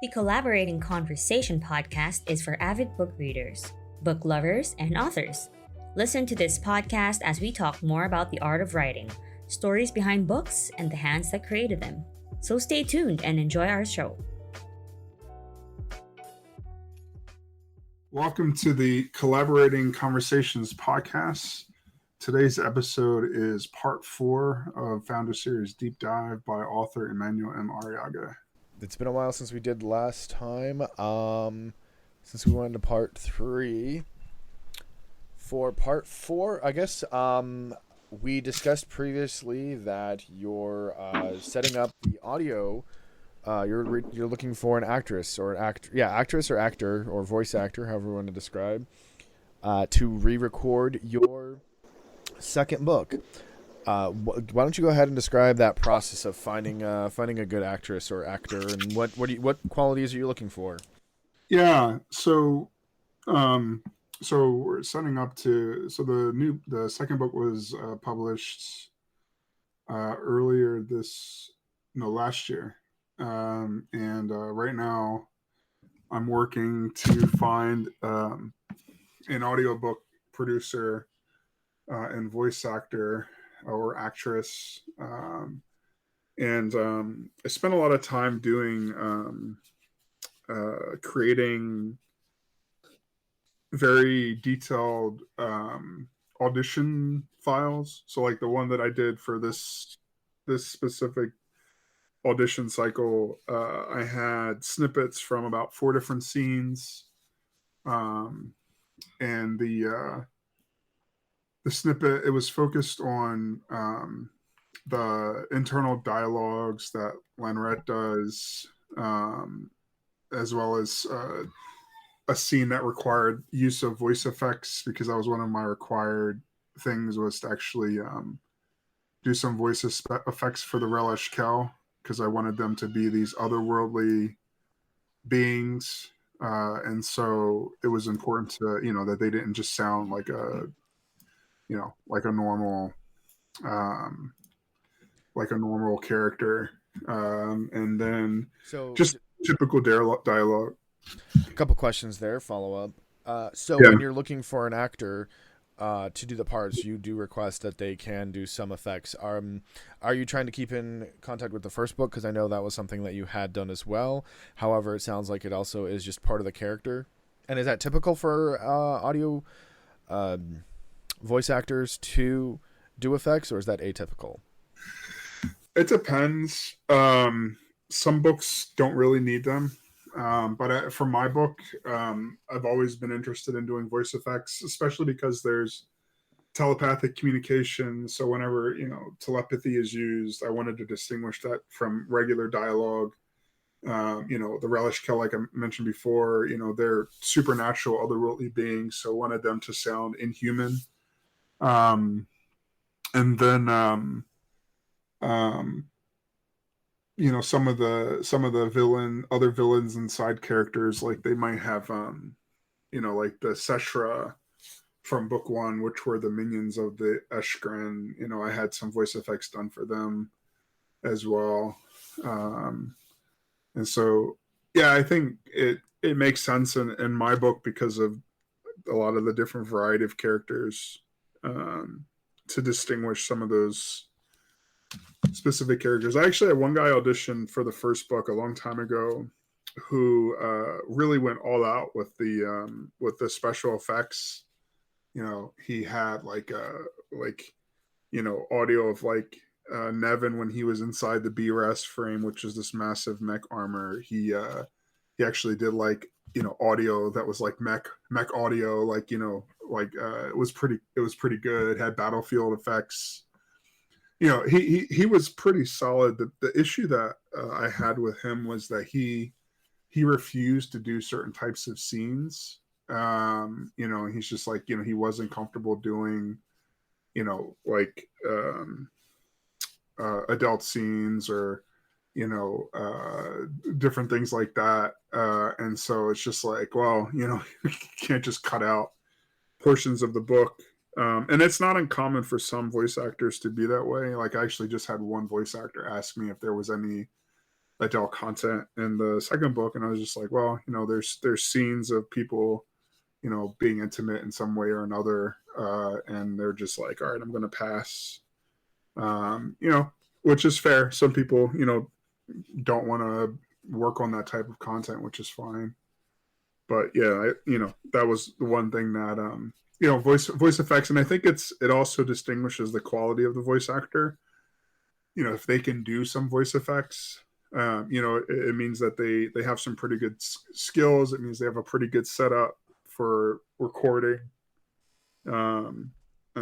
The Collaborating Conversation podcast is for avid book readers, book lovers, and authors. Listen to this podcast as we talk more about the art of writing, stories behind books, and the hands that created them. So stay tuned and enjoy our show. Welcome to the Collaborating Conversations podcast. Today's episode is part 4 of Foundra series Deep Dive by author Emmanuel M. Arriaga. It's been a while since we did last time. Since we went into part 3. For part 4, I guess, we discussed previously that you're setting up the audio. You're looking for an actress or actress or actor or voice actor, however you want to describe, to re-record your second book. Why don't you go ahead and describe that process of finding a good actress or actor, and what qualities are you looking for? Yeah, so we're setting up to. So the second book was published earlier last year, and right now I'm working to find an audiobook producer and voice actor or actress, and I spent a lot of time doing creating very detailed audition files. So like the one that I did for this specific audition cycle, I had snippets from about 4 different scenes, and the snippet, it was focused on the internal dialogues that Lanrette does, as well as a scene that required use of voice effects, because that was one of my required things, was to actually do some voice effects for the Relish Kel, because I wanted them to be these otherworldly beings, and so it was important to, that they didn't just sound like a normal character, and then just typical dialogue. A couple questions there, follow up. When you're looking for an actor to do the parts, you do request that they can do some effects. Are you trying to keep in contact with the first book? Because I know that was something that you had done as well. However, it sounds like it also is just part of the character. And is that typical for audio voice actors to do effects, or is that atypical? It depends. Some books don't really need them, but for my book, I've always been interested in doing voice effects, especially because there's telepathic communication. So whenever telepathy is used, I wanted to distinguish that from regular dialogue. The Relish Kel, like I mentioned before, they're supernatural, otherworldly beings, so wanted them to sound inhuman. And then some of the other villains and side characters, like they might have like the Seshra from book 1, which were the minions of the Eshgren. I had some voice effects done for them as well, and so I think it makes sense in my book, because of a lot of the different variety of characters, to distinguish some of those specific characters. I actually had one guy audition for the first book a long time ago who really went all out with the special effects. He had audio of Nevin when he was inside the BRS frame, which is this massive mech armor. He actually did audio that was like mech audio, it was pretty good. It had battlefield effects. He was pretty solid. The issue that I had with him was that he refused to do certain types of scenes. He's just he wasn't comfortable doing adult scenes or different things like that, and so it's just you can't just cut out portions of the book. And it's not uncommon for some voice actors to be that way. I actually just had one voice actor ask me if there was any adult content in the second book, and I was just like, well, there's scenes of people, being intimate in some way or another, and they're just like, all right, I'm gonna pass. Which is fair. Some people, don't want to work on that type of content, which is fine. But yeah, that was the one thing that voice effects, and I think it also distinguishes the quality of the voice actor. If they can do some voice effects, it means that they have some pretty good skills. It means they have a pretty good setup for recording, and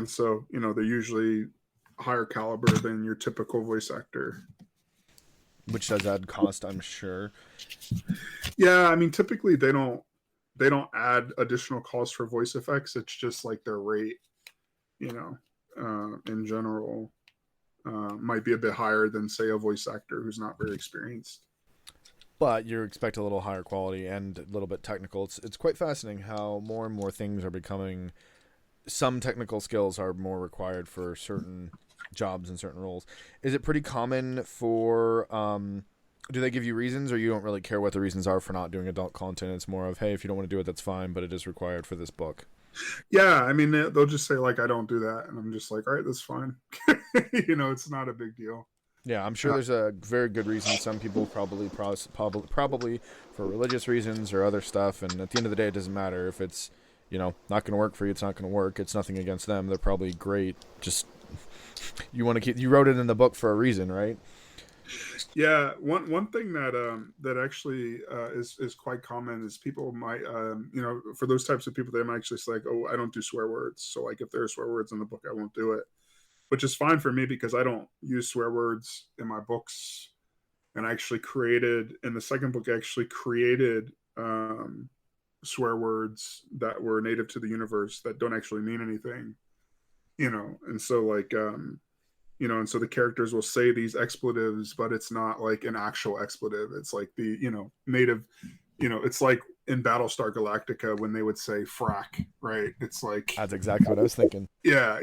so they're usually higher caliber than your typical voice actor. Which does add cost, I'm sure. Yeah, I mean, typically they don't add additional costs for voice effects. It's just like their rate, in general, might be a bit higher than, say, a voice actor who's not very experienced. But you expect a little higher quality and a little bit technical. It's quite fascinating how more and more things are becoming. Some technical skills are more required for certain jobs and certain roles. Is it pretty common for do they give you reasons, or you don't really care what the reasons are for not doing adult content? It's more of, hey, if you don't want to do it, that's fine, but it is required for this book. Yeah, I mean, they'll just say like, I don't do that, and I'm just like, all right, that's fine. It's not a big deal. Yeah, I'm sure there's a very good reason. Some people probably for religious reasons or other stuff, and at the end of the day, it doesn't matter if it's not going to work for you. It's not going to work. It's nothing against them. They're probably great. Just you wrote it in the book for a reason, right? Yeah, one thing that actually is quite common is people might for those types of people, they might actually say like, oh, I don't do swear words. So like if there are swear words in the book, I won't do it, which is fine for me because I don't use swear words in my books. And I actually created in the second book, I actually created swear words that were native to the universe that don't actually mean anything, and so like and so the characters will say these expletives, but it's not like an actual expletive. It's like the native, it's like in Battlestar Galactica when they would say frack, right? It's like that's exactly what I was thinking. Yeah,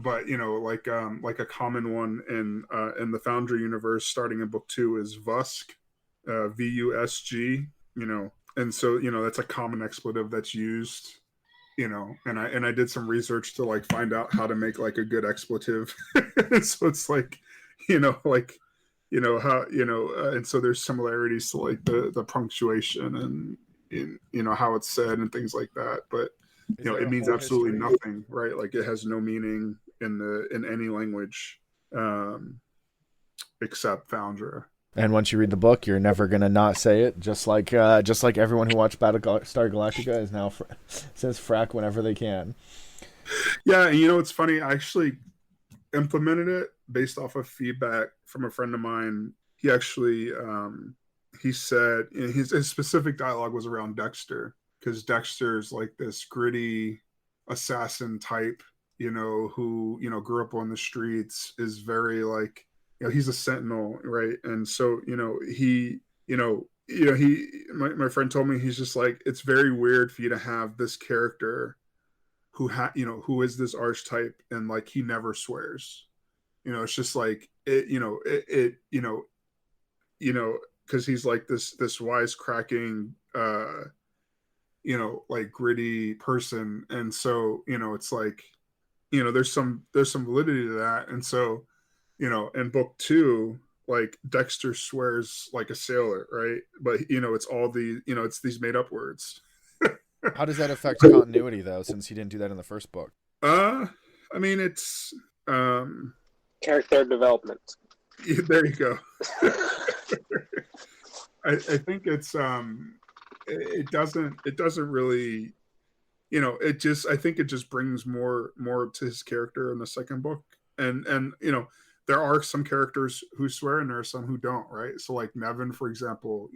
but like a common one in the Foundra universe, starting in book 2, is Vusk, VUSG, and so that's a common expletive that's used, and I did some research to like find out how to make like a good expletive. So it's like how and so there's similarities to like the punctuation and in how it's said and things like that, but it means absolutely nothing, right? Like it has no meaning in any language except Foundra. And once you read the book, you're never gonna not say it. Just like everyone who watched Battlestar Galactica is now says frack whenever they can. Yeah, and it's funny. I actually implemented it based off of feedback from a friend of mine. He actually he said his specific dialogue was around Dexter, because Dexter's like this gritty assassin type, who grew up on the streets, is very like. He's a sentinel, right? And so, my friend told me, he's just like, it's very weird for you to have this character who is this archetype, and like he never swears. It's just like because he's like this wisecracking, like gritty person, and so it's like, there's some validity to that, and so. In book 2, like Dexter swears like a sailor, right? But it's all it's these made up words. How does that affect continuity though, since he didn't do that in the first book? I mean, it's character development. There you go. I think it's it doesn't really, I think it just brings more to his character in the second book, and there are some characters who swear and there are some who don't, right? So like Nevin, for example,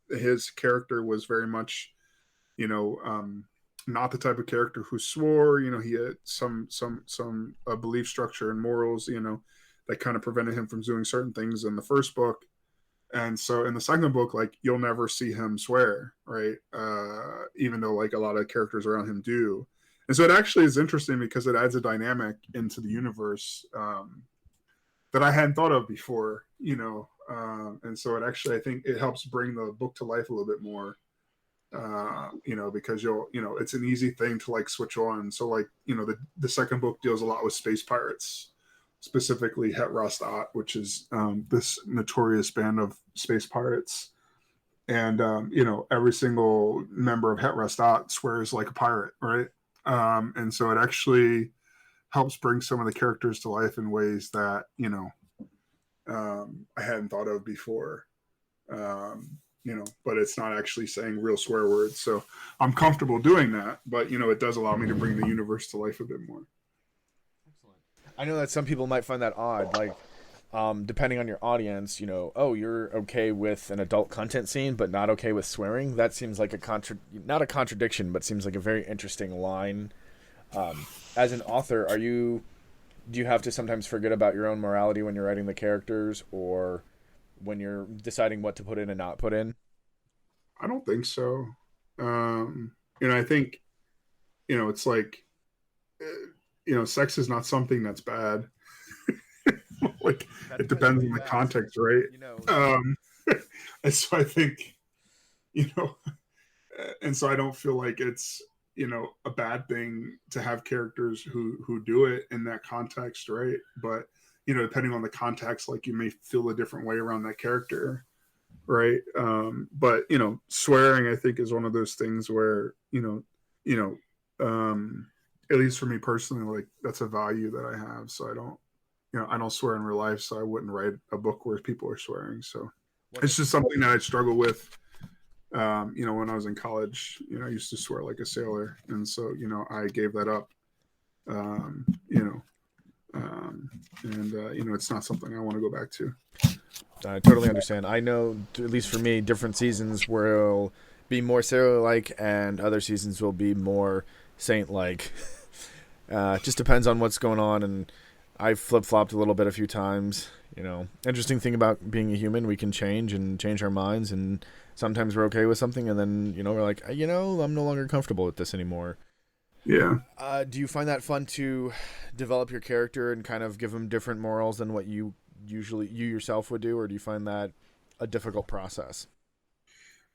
his character was very much, not the type of character who swore. He had some belief structure and morals, that kind of prevented him from doing certain things in the first book. And so in the second book, like you'll never see him swear, right? Even though like a lot of characters around him do. And so it actually is interesting because it adds a dynamic into the universe, that I hadn't thought of before, And so it actually, I think it helps bring the book to life a little bit more. Because it's an easy thing to like switch on. So like, the second book deals a lot with space pirates, specifically Het Rastat, which is this notorious band of space pirates. And, every single member of Het Rastat swears like a pirate, right? And so it actually helps bring some of the characters to life in ways that, I hadn't thought of before. But it's not actually saying real swear words. So I'm comfortable doing that, but it does allow me to bring the universe to life a bit more. Excellent. I know that some people might find that odd, like, depending on your audience, you're okay with an adult content scene, but not okay with swearing. That seems like not a contradiction, but seems like a very interesting line. As an author, do you have to sometimes forget about your own morality when you're writing the characters, or when you're deciding what to put in and not put in? I don't think so. I think, it's like, sex is not something that's bad. Like, it depends on the context, right? And so I think, and so I don't feel like it's, a bad thing to have characters who do it in that context, right? But, depending on the context, like, you may feel a different way around that character, right? But, swearing, I think, is one of those things where, at least for me personally, like, that's a value that I have. So I don't swear in real life, so I wouldn't write a book where people are swearing. So it's just something that I struggle with. When I was in college, I used to swear like a sailor. And so, I gave that up, it's not something I want to go back to. I totally understand. I know, at least for me, different seasons will be more sailor-like and other seasons will be more saint-like. Just depends on what's going on, and I flip-flopped a little bit a few times. Interesting thing about being a human, we can change our minds, and sometimes we're okay with something, and then, we're like, I'm no longer comfortable with this anymore. Yeah. Do you find that fun to develop your character and kind of give them different morals than what you yourself would do, or do you find that a difficult process?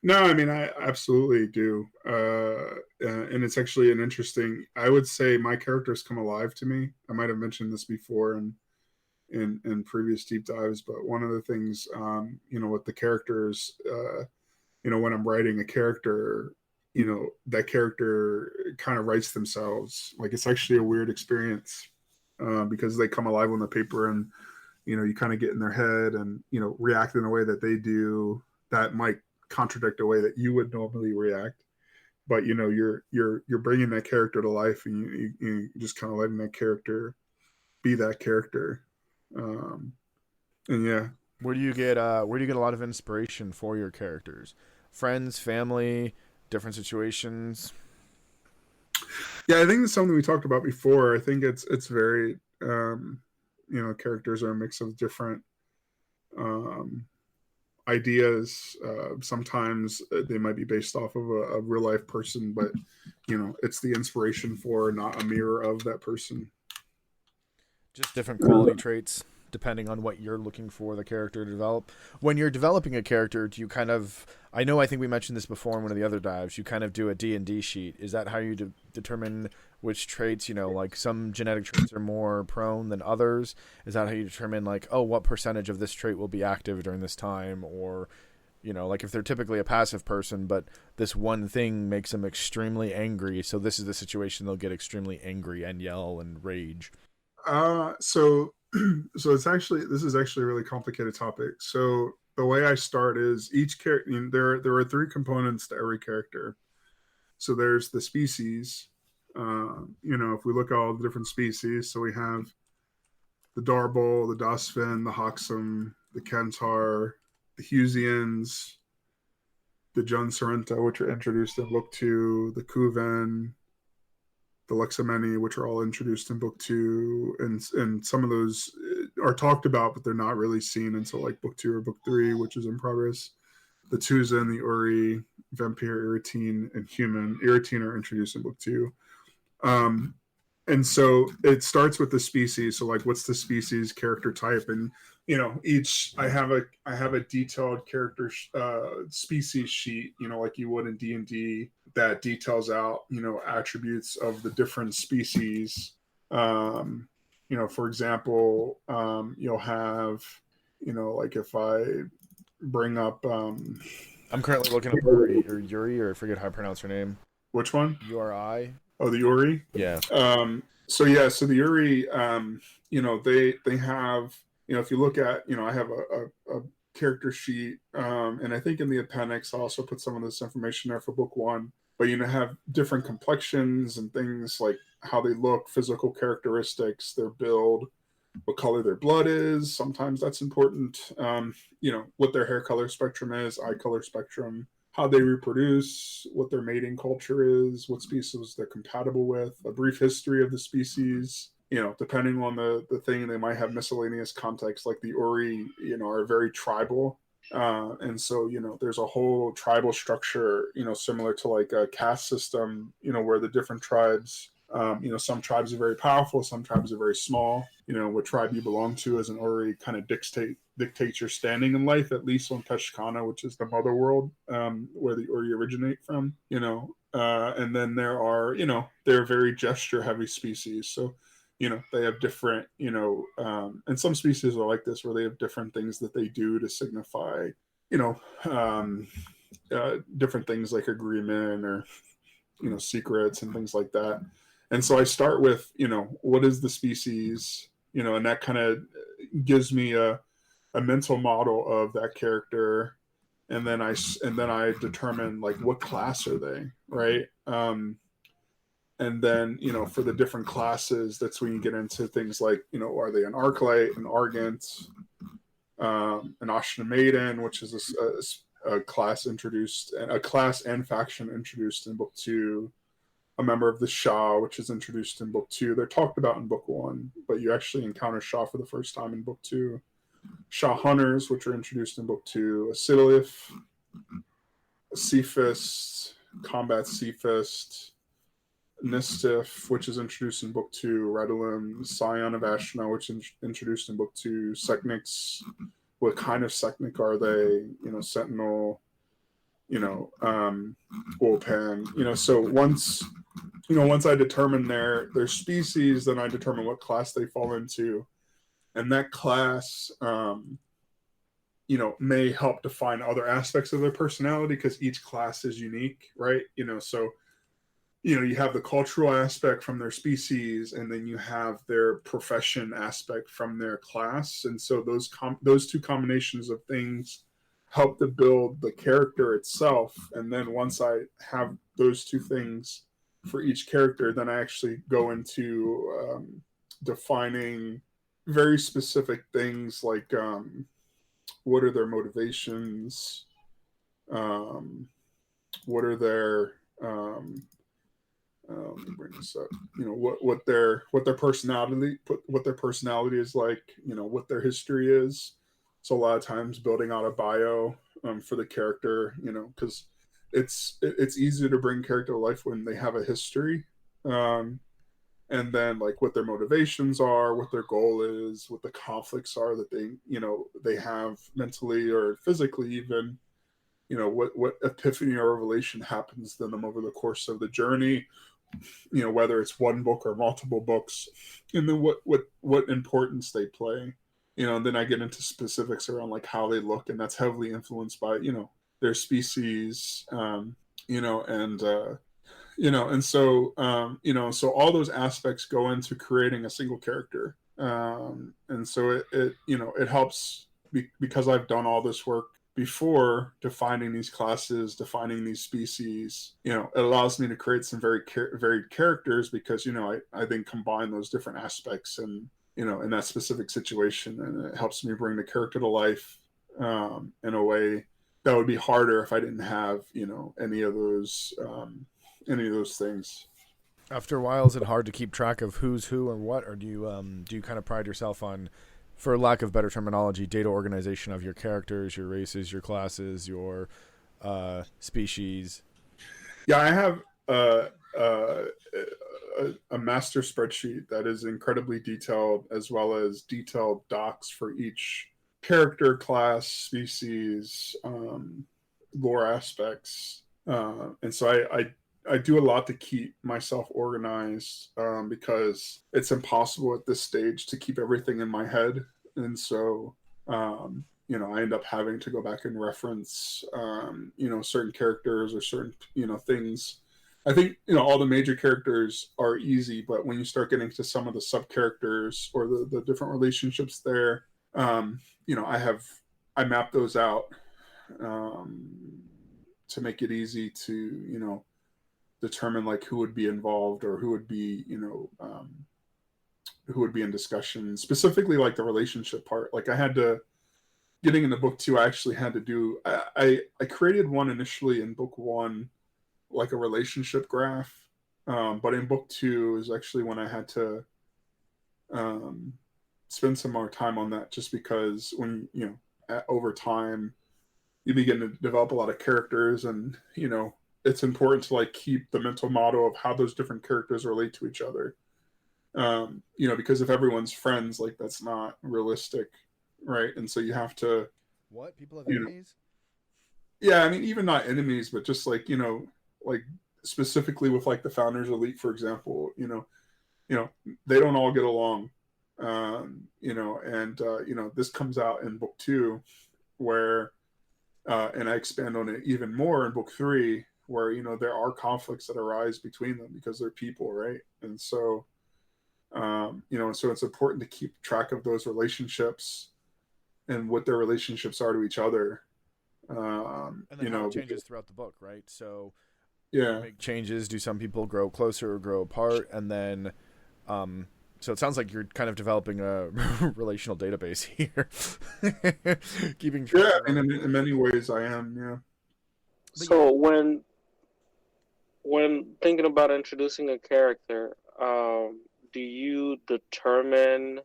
No, I mean, I absolutely do. And it's actually I would say my characters come alive to me. I might have mentioned this before in previous deep dives, but one of the things, with the characters, when I'm writing a character, that character kind of writes themselves. Like, it's actually a weird experience, because they come alive on the paper, and, you kind of get in their head and, react in a way that they do that might contradict a way that you would normally react. But, you're bringing that character to life, and you just kind of letting that character be that character. And yeah. Where do you get a lot of inspiration for your characters? Friends, family, different situations? Yeah, I think it's something we talked about before. I think it's very, characters are a mix of different ideas. Sometimes they might be based off of a real life person, but, it's the inspiration for, not a mirror of that person. Just different quality traits depending on what you're looking for the character to develop. When you're developing a character, do you kind of, I think we mentioned this before in one of the other dives, you kind of do a D&D sheet. Is that how you determine which traits, like some genetic traits are more prone than others? Is that how you determine, like, what percentage of this trait will be active during this time? Or, like if they're typically a passive person, but this one thing makes them extremely angry, so this is the situation they'll get extremely angry and yell and rage. So this is actually a really complicated topic. So the way I start is each character, there are three components to every character. So there's the species. If we look at all the different species, so we have the Darbol, the Dosfin, the Hoxum, the Kentaur, the Husians, the Jun Sorrenta, which are introduced in book 2, the Kuven, the Lexameni, which are all introduced in book 2, and some of those are talked about, but they're not really seen until like book 2 or book 3, which is in progress. The Tuzan, the Uri, Vampire, Irritine, and Human. Irritine are introduced in book 2. and so it starts with the species. So like, what's the species character type? And each I have a detailed character species sheet, like you would in D&D, that details out attributes of the different species. For example, you'll have like if I bring up I'm currently looking up Yuri, or I forget how to pronounce her name. Which one? URI. Oh, the Uri. Yeah. So the Uri, they have, if you look at, I have a character sheet, and I think in the appendix I also put some of this information there for book 1. But have different complexions and things like how they look, physical characteristics, their build, what color their blood is. Sometimes that's important. What their hair color spectrum is, eye color spectrum, how they reproduce, what their mating culture is, what species they're compatible with, a brief history of the species. Depending on the thing, they might have miscellaneous context. Like the Uri, are very tribal. And so, there's a whole tribal structure, similar to like a caste system, where the different tribes, some tribes are very powerful, some tribes are very small. What tribe you belong to as an Ori kind of dictates your standing in life, at least on Peshkana, which is the mother world, where the Ori originate from, and then there are, they're very gesture heavy species. So, they have different, and some species are like this, where they have different things that they do to signify, different things like agreement or, secrets and things like that. And so I start with, what is the species, and that kind of gives me a mental model of that character. And then I determine like what class are they, right? And then, for the different classes, that's when you get into things like, are they an Arclight, an Argent, an Ashna Maiden, which is a class introduced, a class and faction introduced in book 2, a member of the Shah, which is introduced in book 2. They're talked about in book 1, but you actually encounter Shah for the first time in book 2. Shah Hunters, which are introduced in book 2, a Siddhalith, a Cephist, Combat Cephist, Nistif, which is introduced in book 2, Redolim, Scion of Ashna, which is introduced in book 2, Sekniks, what kind of Seknik are they, Sentinel, Wolpan, so once I determine their species, then I determine what class they fall into, and that class, may help define other aspects of their personality, because each class is unique, right? So you have the cultural aspect from their species, and then you have their profession aspect from their class. And so those two combinations of things help to build the character itself. And then once I have those two things for each character, then I actually go into defining very specific things like what are their motivations, what are their let me bring this up. What their personality is like. What their history is. So a lot of times building out a bio for the character. Because it's easier to bring character to life when they have a history, and then like what their motivations are, what their goal is, what the conflicts are that they have mentally or physically even. What epiphany or revelation happens to them over the course of the journey. Whether it's one book or multiple books, and then what importance they play, and then I get into specifics around like how they look, and that's heavily influenced by their species, and so all those aspects go into creating a single character, and so it helps because I've done all this work before defining these classes, defining these species. It allows me to create some very varied characters, because I then combine those different aspects and in that specific situation, and it helps me bring the character to life in a way that would be harder if I didn't have any of those things. After a while, is it hard to keep track of who's who and what, or do you kind of pride yourself on, for lack of better terminology, data organization of your characters, your races, your classes, your species? Yeah, I have a master spreadsheet that is incredibly detailed, as well as detailed docs for each character, class, species, lore aspects. And so I do a lot to keep myself organized, because it's impossible at this stage to keep everything in my head. And so, I end up having to go back and reference, certain characters or certain, things. I think, all the major characters are easy, but when you start getting to some of the sub characters or the different relationships there, I map those out, to make it easy to, determine like who would be involved or who would be, who would be in discussion, specifically like the relationship part. Like I had to, getting into book 2, I actually had to do, I created one initially in book 1, like a relationship graph. But in book 2 is actually when I had to spend some more time on that, just because when, over time, you begin to develop a lot of characters, and, it's important to like keep the mental model of how those different characters relate to each other. Because if everyone's friends, like that's not realistic, right? And so you have to. What? People have enemies? Yeah, I mean, even not enemies, but just like, like specifically with like the Founders Elite, for example, they don't all get along. This comes out in book 2 where, and I expand on it even more in book 3, where, there are conflicts that arise between them because they're people, right? And so, so it's important to keep track of those relationships and what their relationships are to each other. And then how it changes throughout the book, right? So yeah, make changes. Do some people grow closer or grow apart? And then, so it sounds like you're kind of developing a relational database here, keeping track. Yeah, and in many ways, I am. Yeah. So when thinking about introducing a character, do you determine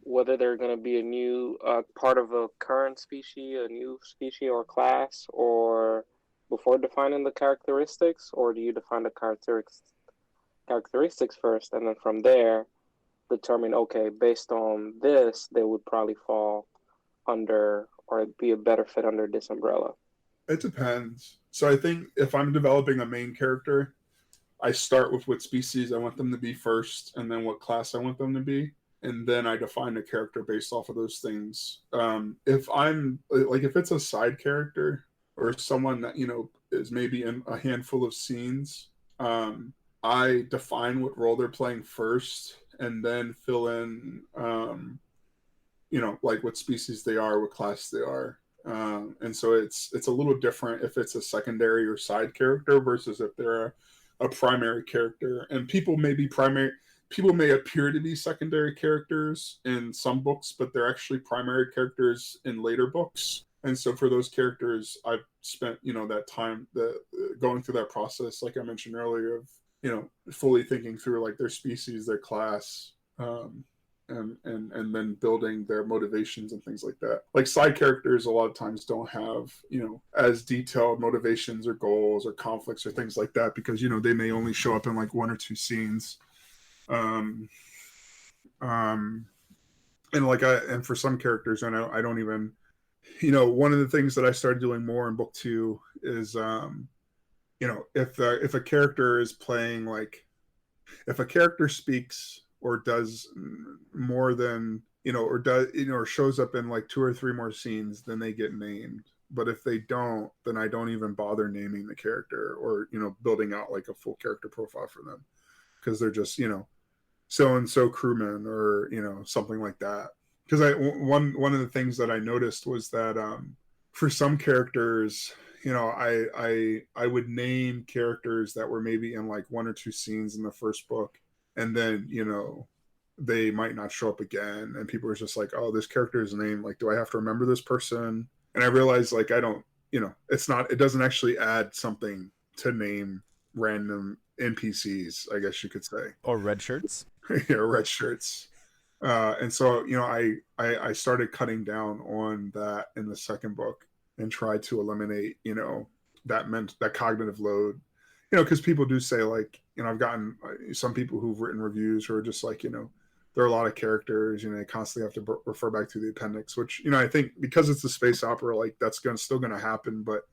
whether they're going to be a new part of a current species, a new species or class, or before defining the characteristics, or do you define the characteristics first, and then from there determine, okay, based on this, they would probably fall under or be a better fit under this umbrella? It depends. So I think if I'm developing a main character, I start with what species I want them to be first, and then what class I want them to be, and then I define a character based off of those things. If I'm like, if it's a side character or someone that is maybe in a handful of scenes, I define what role they're playing first, and then fill in, like what species they are, what class they are. And so it's a little different if it's a secondary or side character versus if they're a primary character. And people may appear to be secondary characters in some books, but they're actually primary characters in later books. And so for those characters, I've spent that time going through that process, like I mentioned earlier, of fully thinking through like their species, their class, and then building their motivations and things like that. Like side characters a lot of times don't have as detailed motivations or goals or conflicts or things like that, because they may only show up in like 1 or 2 scenes. And for some characters, I don't even, one of the things that I started doing more in book 2 is if a character is playing, like if a character speaks or does more than or does or shows up in like 2 or 3 more scenes, then they get named. But if they don't, then I don't even bother naming the character or building out like a full character profile for them, because they're just so and so crewman or something like that. Because one of the things that I noticed was that for some characters, I would name characters that were maybe in like 1 or 2 scenes in the first book, and then they might not show up again, and people are just like, oh, this character's name, like, do I have to remember this person? And I realized like I don't, it doesn't actually add something to name random NPCs, I guess you could say, or red shirts. Yeah, red shirts. And so I started cutting down on that in the second book and tried to eliminate that cognitive load. because people do say, like, I've gotten some people who've written reviews who are just like, there are a lot of characters, they constantly have to refer back to the appendix, which, I think because it's a space opera, like that's still going to happen. But,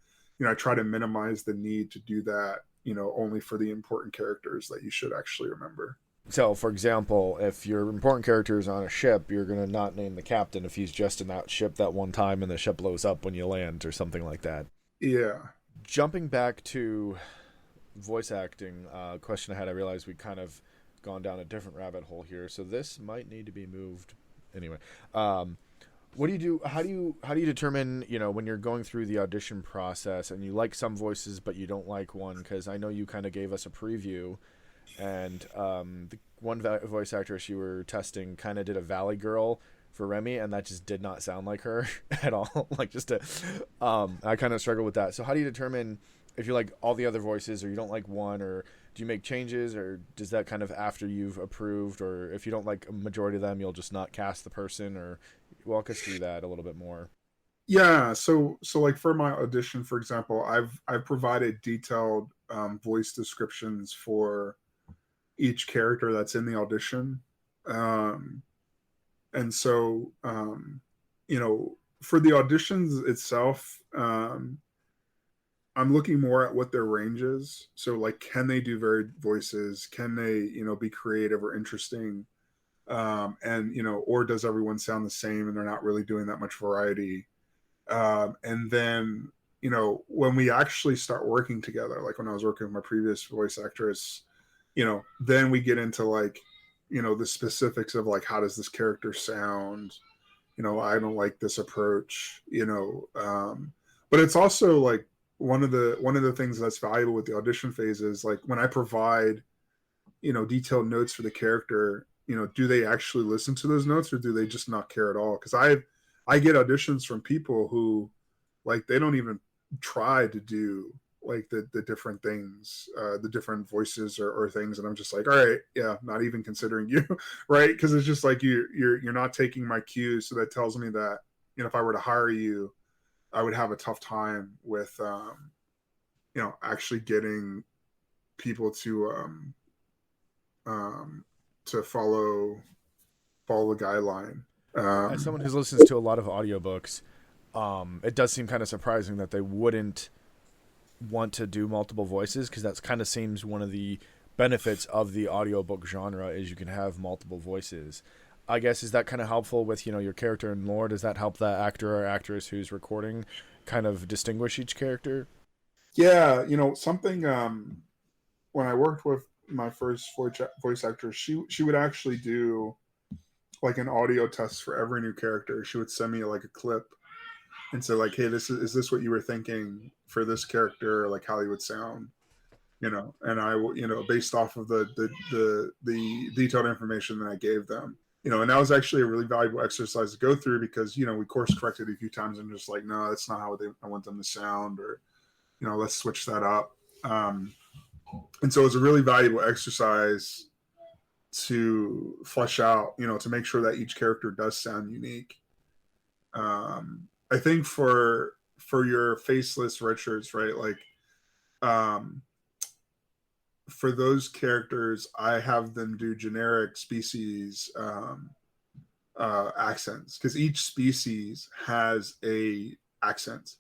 I try to minimize the need to do that, only for the important characters that you should actually remember. So, for example, if your important character is on a ship, you're going to not name the captain if he's just in that ship that one time and the ship blows up when you land or something like that. Yeah. Jumping back to voice acting, question I had, I realized we kind of gone down a different rabbit hole here, so this might need to be moved. Anyway, what do you do? How do you determine, when you're going through the audition process and you like some voices but you don't like one? Because I know you kind of gave us a preview, and the one voice actress you were testing kind of did a Valley Girl for Remy, and that just did not sound like her at all. I kind of struggle with that. So how do you determine if you like all the other voices or you don't like one, or do you make changes, or does that kind of after you've approved, or if you don't like a majority of them, you'll just not cast the person? Or walk us through that a little bit more. Yeah, so like for my audition, for example, I've provided detailed voice descriptions for each character that's in the audition. And so for the auditions itself, I'm looking more at what their range is. So like, can they do varied voices? Can they, be creative or interesting? And or does everyone sound the same and they're not really doing that much variety? And then, when we actually start working together, like when I was working with my previous voice actress, then we get into like, the specifics of like, how does this character sound? I don't like this approach, but it's also like one of the things that's valuable with the audition phase is like when I provide, detailed notes for the character, do they actually listen to those notes or do they just not care at all? Because I get auditions from people who like they don't even try to do like the different things, the different voices or things, and I'm just like, all right, yeah, not even considering you, right? Because it's just like you're not taking my cues, so that tells me that if I were to hire you, I would have a tough time with actually getting people to follow the guideline. As someone who listens to a lot of audiobooks, it does seem kind of surprising that they wouldn't want to do multiple voices, because that kind of seems one of the benefits of the audiobook genre is you can have multiple voices. I guess, is that kind of helpful with, your character and lore? Does that help the actor or actress who's recording kind of distinguish each character? Yeah, something when I worked with my first voice actress, she would actually do like an audio test for every new character. She would send me like a clip and say like, hey, is this what you were thinking for this character, like how he would sound, and I will, based off of the detailed information that I gave them, and that was actually a really valuable exercise to go through because, we course corrected a few times and just like, no, that's not how I want them to sound, or, let's switch that up. And so it's a really valuable exercise to flesh out, to make sure that each character does sound unique. I think for your faceless Richards, right? Like, for those characters, I have them do generic species accents because each species has a accent.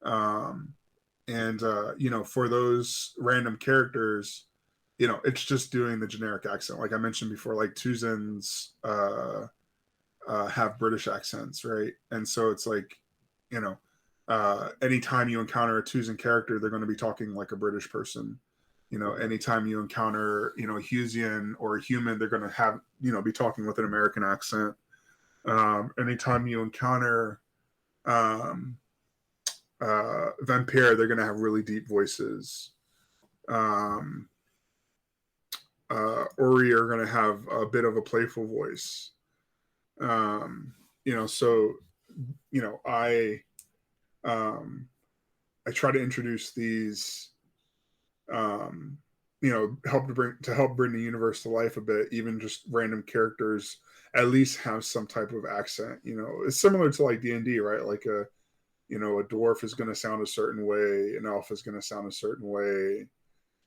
And for those random characters, it's just doing the generic accent. Like I mentioned before, like Tuzans have British accents, right? And so it's like, anytime you encounter a Tuzan character, they're going to be talking like a British person. Anytime you encounter, a Husian or a human, they're going to have, be talking with an American accent. Anytime you encounter Vampire, they're going to have really deep voices. Ori are going to have a bit of a playful voice. So, I try to introduce these, help bring the universe to life a bit. Even just random characters at least have some type of accent. It's similar to like D&D, right? Like a dwarf is going to sound a certain way, an elf is going to sound a certain way.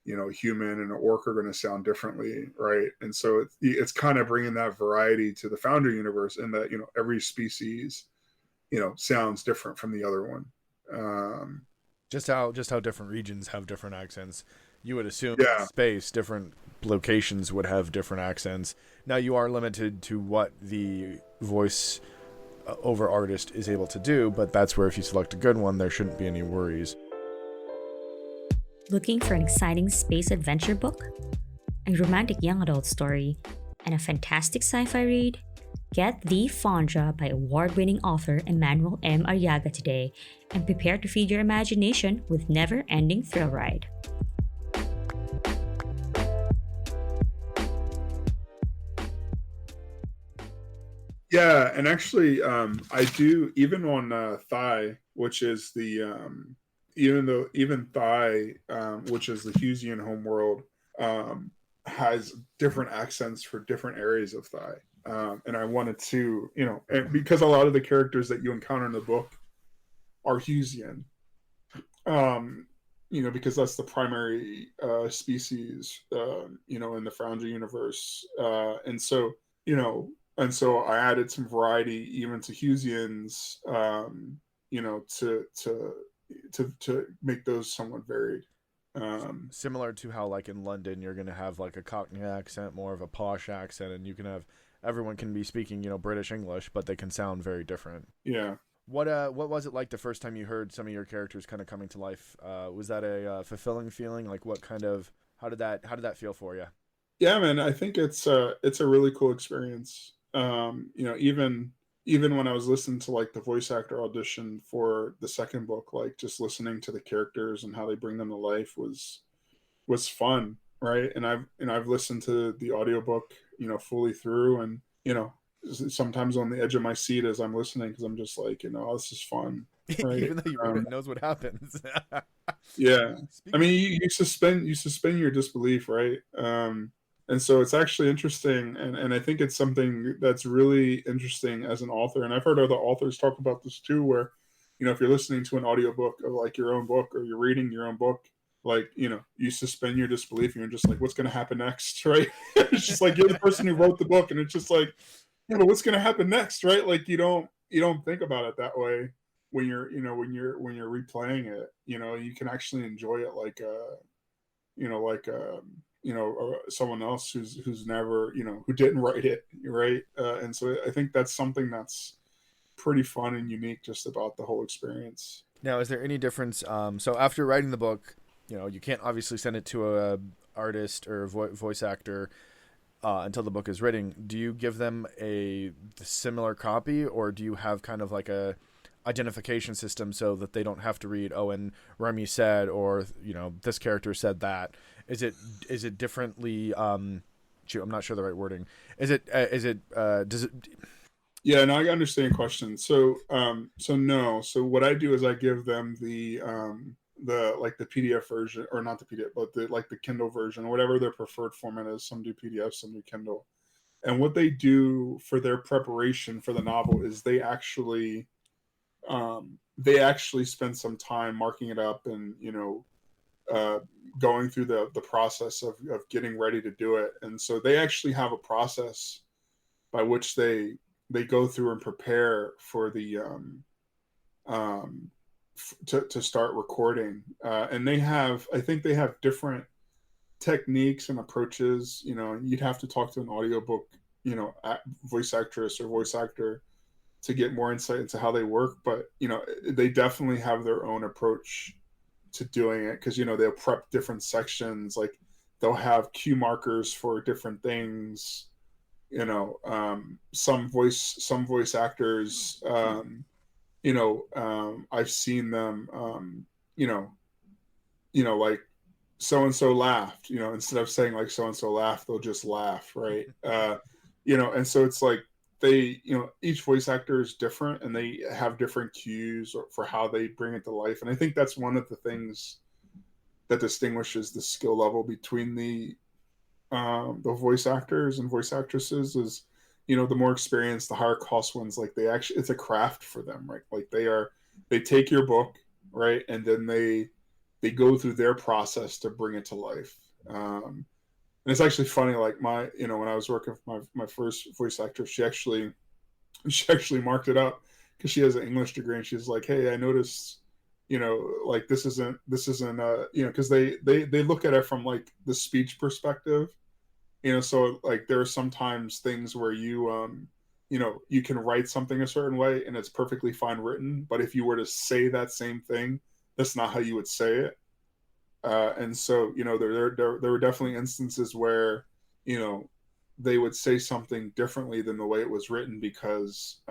human and an orc are going to sound differently, right? And so it's kind of bringing that variety to the Foundra universe, in that every species sounds different from the other one. Just how different regions have different accents. You would assume in Yeah. space, different locations would have different accents. Now you are limited to what the voice over artist is able to do, but that's where if you select a good one, there shouldn't be any worries. Looking for an exciting space adventure book, a romantic young adult story, and a fantastic sci-fi read? Get the Foundra by award-winning author Emmanuel M. Arriaga today, and prepare to feed your imagination with never-ending thrill ride. Yeah, and actually, I do, even on Thai, which is the even Thai, which is the Husian homeworld, has different accents for different areas of Thai. And I wanted to, and because a lot of the characters that you encounter in the book are Husian, because that's the primary species, in the Foundry universe, and so I added some variety even to Husians, to make those somewhat varied. Similar to how, like, in London, you're going to have like a Cockney accent, more of a posh accent, and you can have everyone can be speaking, British English, but they can sound very different. Yeah. What was it like the first time you heard some of your characters kind of coming to life? Was that a fulfilling feeling? Like, how did that feel for you? Yeah, man, I think it's a really cool experience. Even when I was listening to like the voice actor audition for the second book, like just listening to the characters and how they bring them to life was fun, right? And I've listened to the audiobook, fully through, and sometimes on the edge of my seat as I'm listening, because I'm just like, oh, this is fun, right? Even though you wrote it, knows what happens. Yeah. I mean, you suspend your disbelief, right? And so it's actually interesting, and I think it's something that's really interesting as an author. And I've heard other authors talk about this too, where if you're listening to an audiobook of like your own book, or you're reading your own book, like you suspend your disbelief, and you're just like, what's going to happen next, right? It's just like you're the person who wrote the book, and it's just like, yeah, but what's going to happen next, right? Like you don't think about it that way when you're replaying it. You can actually enjoy it like someone else who's never, who didn't write it, right? And so I think that's something that's pretty fun and unique just about the whole experience. Now, is there any difference? So after writing the book, you can't obviously send it to a artist or voice actor until the book is written. Do you give them a similar copy, or do you have kind of like a identification system so that they don't have to read, oh, and Remy said, or this character said that? Is it differently? I'm not sure the right wording. Does it? Yeah, no, I understand your question. So no. So what I do is I give them the like the PDF version, or not the PDF, but the Kindle version, whatever their preferred format is. Some do PDF, some do Kindle. And what they do for their preparation for the novel is they actually spend some time marking it up, and going through the process of getting ready to do it. And so they actually have a process by which they go through and prepare for the to start recording. And I think they have different techniques and approaches. You'd have to talk to an audiobook, voice actress or voice actor to get more insight into how they work. But they definitely have their own approach to doing it, because they'll prep different sections, like they'll have cue markers for different things. Some voice actors, I've seen them, like so and so laughed, instead of saying like so and so laughed, they'll just laugh, right? And so it's like they, each voice actor is different, and they have different cues for how they bring it to life. And I think that's one of the things that distinguishes the skill level between the voice actors and voice actresses is, the more experienced, the higher cost ones, like it's a craft for them, right? Like they take your book, right? And then they they go through their process to bring it to life. And it's actually funny, like when I was working with my first voice actor, she actually marked it up because she has an English degree, and she's like, hey, I noticed, like this isn't because they look at it from like the speech perspective, so like there are sometimes things where you can write something a certain way and it's perfectly fine written, but if you were to say that same thing, that's not how you would say it. And so, there were definitely instances where, they would say something differently than the way it was written because,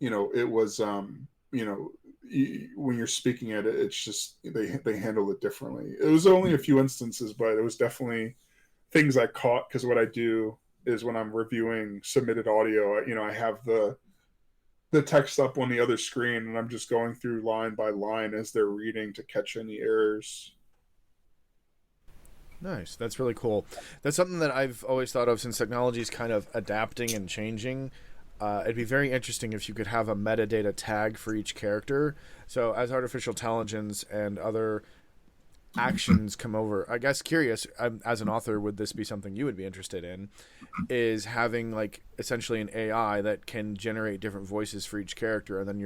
it was, when you're speaking at it, it's just, they handle it differently. It was only a few instances, but it was definitely things I caught, because what I do is when I'm reviewing submitted audio, I have the text up on the other screen, and I'm just going through line by line as they're reading to catch any errors. Nice. That's really cool. That's something that I've always thought of, since technology is kind of adapting and changing. It'd be very interesting if you could have a metadata tag for each character. So as artificial intelligence and other actions come over, I guess curious, as an author, would this be something you would be interested in, is having like essentially an AI that can generate different voices for each character, and then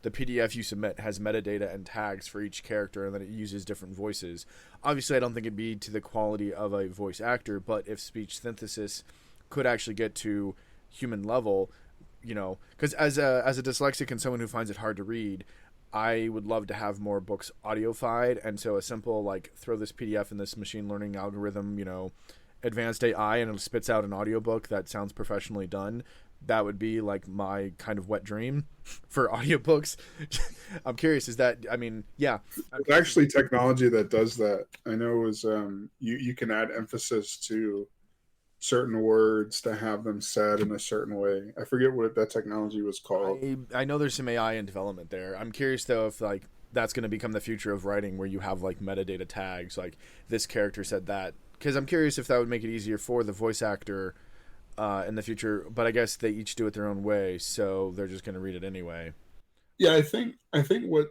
the PDF you submit has metadata and tags for each character, and then it uses different voices. Obviously, I don't think it'd be to the quality of a voice actor, but if speech synthesis could actually get to human level, because as a dyslexic and someone who finds it hard to read, I would love to have more books audiofied, and so a simple like throw this PDF in this machine learning algorithm, advanced AI, and it spits out an audiobook that sounds professionally done. That would be like my kind of wet dream for audiobooks. I'm curious, is that, yeah. It's actually technology that does that. I know is you can add emphasis to certain words to have them said in a certain way. I forget what that technology was called. I know there's some AI in development there. I'm curious though if like that's going to become the future of writing, where you have like metadata tags, like this character said that, because I'm curious if that would make it easier for the voice actor in the future. But I guess they each do it their own way, so they're just going to read it anyway. Yeah, I think what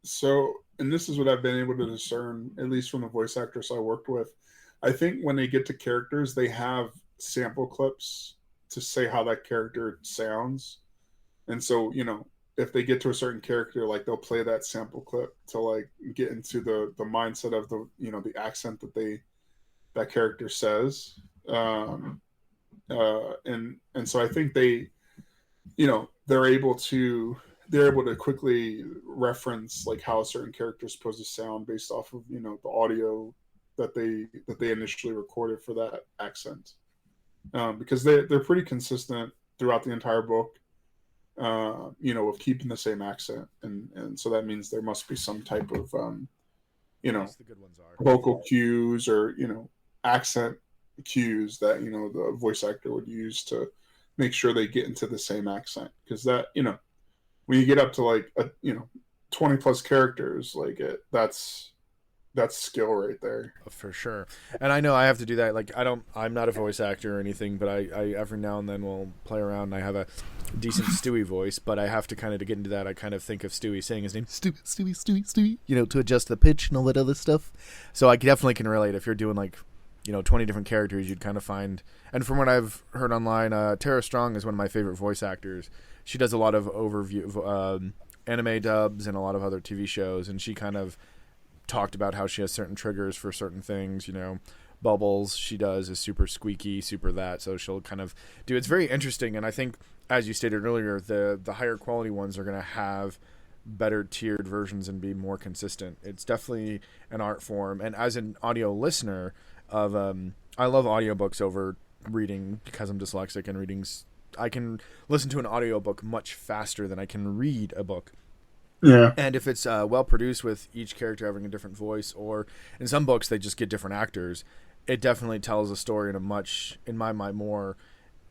so, and this is what I've been able to discern, at least from the voice actors I worked with. I think when they get to characters, they have sample clips to say how that character sounds. And so, if they get to a certain character, like they'll play that sample clip to like get into the mindset of the accent that character says. And so I think they're able to quickly reference like how a certain character is supposed to sound based off of, the audio that they initially recorded for that accent, because they're pretty consistent throughout the entire book, of keeping the same accent, and so that means there must be some type of The good ones are vocal cues or accent cues that the voice actor would use to make sure they get into the same accent, because that when you get up to like 20 plus characters, like that's skill right there. For sure. And I know I have to do that. Like I'm not a voice actor or anything, but I every now and then will play around, and I have a decent Stewie voice, but I have to kind of, to get into that, I kind of think of Stewie saying his name, Stewie, to adjust the pitch and all that other stuff. So I definitely can relate. If you're doing like, 20 different characters, you'd kind of find, and from what I've heard online, Tara Strong is one of my favorite voice actors. She does a lot of overview, anime dubs and a lot of other TV shows, and she kind of talked about how she has certain triggers for certain things, Bubbles she does is super squeaky, super that, so she'll kind of do, it's very interesting. And I think, as you stated earlier, the higher quality ones are going to have better tiered versions and be more consistent. It's definitely an art form, and as an audio listener of I love audiobooks over reading, because I'm dyslexic, and I can listen to an audiobook much faster than I can read a book. Yeah. And if it's well produced, with each character having a different voice, or in some books they just get different actors, it definitely tells a story in a much, in my mind, more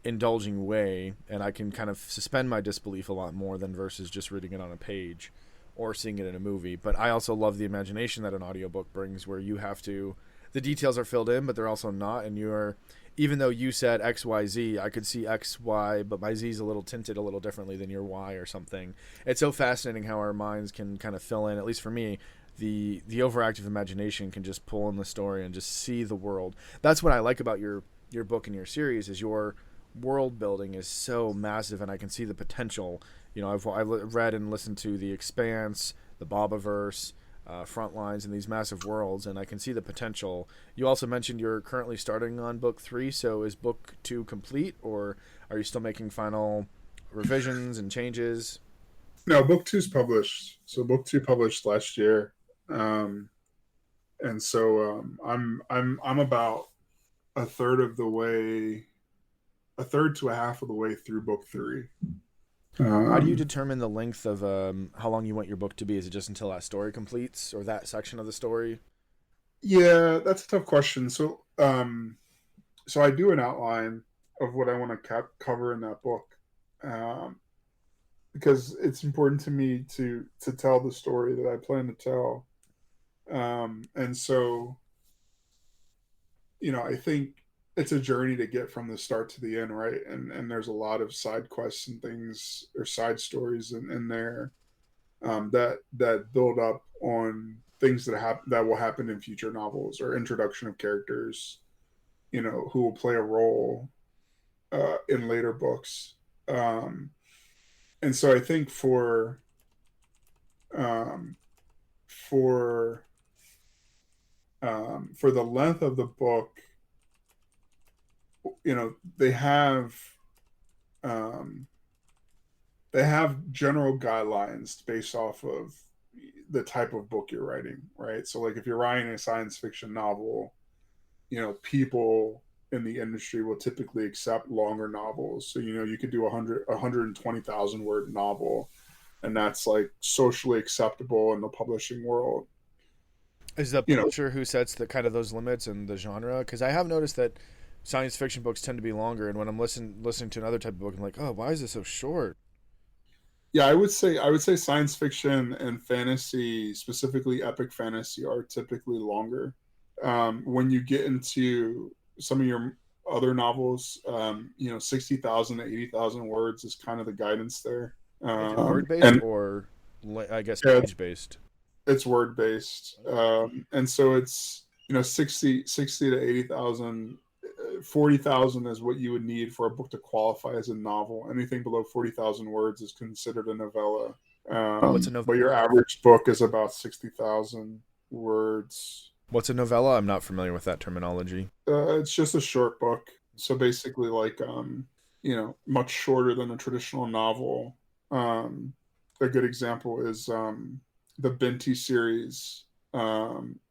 indulging way, and I can kind of suspend my disbelief a lot more than versus just reading it on a page or seeing it in a movie. But I also love the imagination that an audiobook brings, where you have to, the details are filled in, but they're also not, and you're even though you said XYZ, I could see XY, but my Z is a little tinted a little differently than your Y or something. It's so fascinating how our minds can kind of fill in, at least for me, the overactive imagination can just pull in the story and just see the world. That's what I like about your book and your series is your world building is so massive, and I can see the potential. You know, I've read and listened to The Expanse, the Bobaverse, Frontlines, and these massive worlds, and I can see the potential. You also mentioned you're currently starting on book 3, so is book 2 complete, or are you still making final revisions and changes? No, book 2's published. So book 2 published last year, and so I'm about a third to a half of the way through book 3. How do you determine the length of how long you want your book to be? Is it just until that story completes or that section of the story? Yeah, that's a tough question. So I do an outline of what I want to cover in that book, because it's important to me to tell the story that I plan to tell, and so I think it's a journey to get from the start to the end, right? And there's a lot of side quests and things or side stories in there, that build up on things that will happen in future novels, or introduction of characters, who will play a role in later books. And so I think um, for the length of the book, they have general guidelines based off of the type of book you're writing, right? So like if you're writing a science fiction novel, people in the industry will typically accept longer novels. So you could do 120,000 word novel, and that's like socially acceptable in the publishing world. Is the publisher who sets the kind of those limits and the genre? Because I have noticed that science fiction books tend to be longer, and when I'm listening to another type of book, I'm like, oh, why is this so short? Yeah, I would say science fiction and fantasy, specifically epic fantasy, are typically longer. When you get into some of your other novels, 60,000 to 80,000 words is kind of the guidance there. Is it word based or I guess page based? It's word based, and so it's 60 to 80,000. 40,000 is what you would need for a book to qualify as a novel. Anything below 40,000 words is considered a novella. What's a novella? But your average book is about 60,000 words. What's a novella? I'm not familiar with that terminology. It's just a short book. So basically, like, much shorter than a traditional novel. A good example is the Binti series,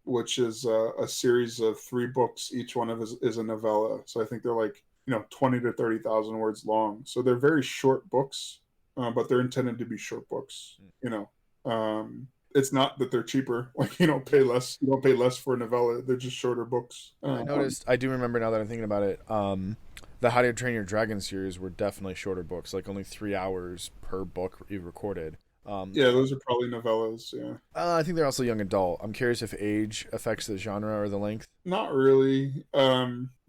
which is a series of 3 books. Each one of is a novella. So I think they're like 20 to 30,000 words long. So they're very short books, but they're intended to be short books. It's not that they're cheaper. Like you don't pay less for a novella. They're just shorter books. I do remember now that I'm thinking about it. The How to Train Your Dragon series were definitely shorter books, like only 3 hours per book you recorded. Yeah, those are probably novellas. Yeah, I think they're also young adult. I'm curious if age affects the genre or the length. Not really.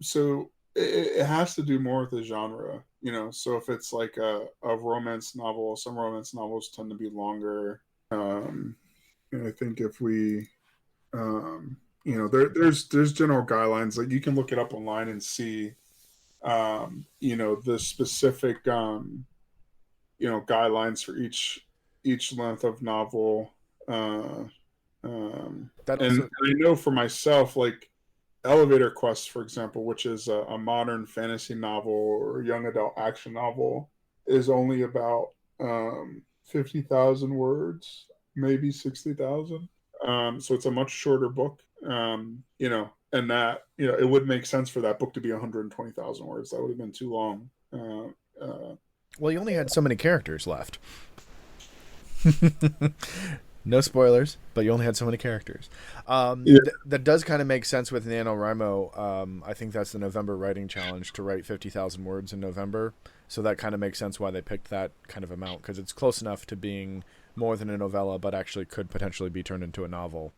So it has to do more with the genre. So if it's like a romance novel, some romance novels tend to be longer. And I think if we, there's general guidelines. Like you can look it up online and see, the specific, guidelines for each length of novel. And I know for myself, like Elevator Quest, for example, which is a modern fantasy novel or young adult action novel, is only about 50,000 words, maybe 60,000. So it's a much shorter book, and that, it would make sense for that book to be 120,000 words. That would have been too long. Well, you only had so many characters left. No spoilers, but you only had so many characters. That does kind of make sense with NaNoWriMo. I think that's the November writing challenge, to write 50,000 words in November. So that kind of makes sense why they picked that kind of amount, because it's close enough to being more than a novella, but actually could potentially be turned into a novel.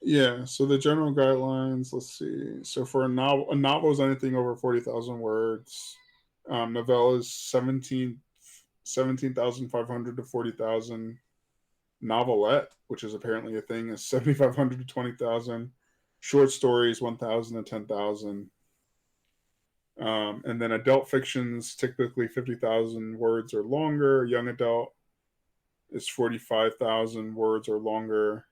Yeah, so the general guidelines, let's see. So for a novel is anything over 40,000 words. Novella is 17,500 to 40,000. Novelette, which is apparently a thing, is 7,500 to 20,000. Short stories, 1,000 to 10,000. And then adult fictions, typically 50,000 words or longer. Young adult is 45,000 words or longer,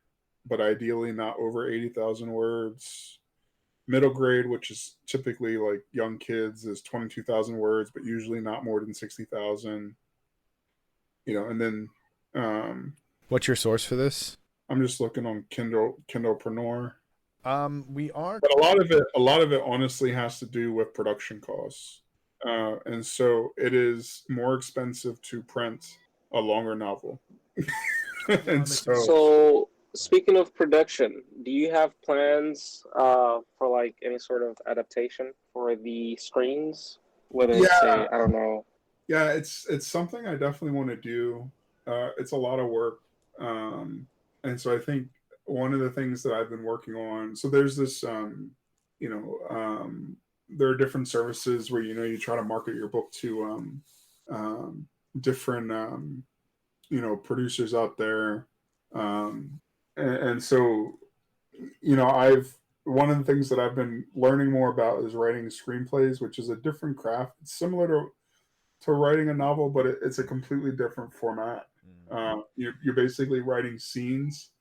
but ideally not over 80,000 words. Middle grade, which is typically like young kids, is 22,000 words, but usually not more than 60,000. And then What's your source for this? I'm just looking on Kindlepreneur. We are. But a lot of it honestly has to do with production costs. And so it is more expensive to print a longer novel. And So, speaking of production, do you have plans for like any sort of adaptation for the screens? Whether it's say, I don't know. Yeah, it's something I definitely want to do. It's a lot of work, and so I think one of the things that I've been working on. So there's this, there are different services where you try to market your book to different producers out there, and so I've one of the things that I've been learning more about is writing screenplays, which is a different craft. It's similar to writing a novel, but it's a completely different format. You're basically writing scenes,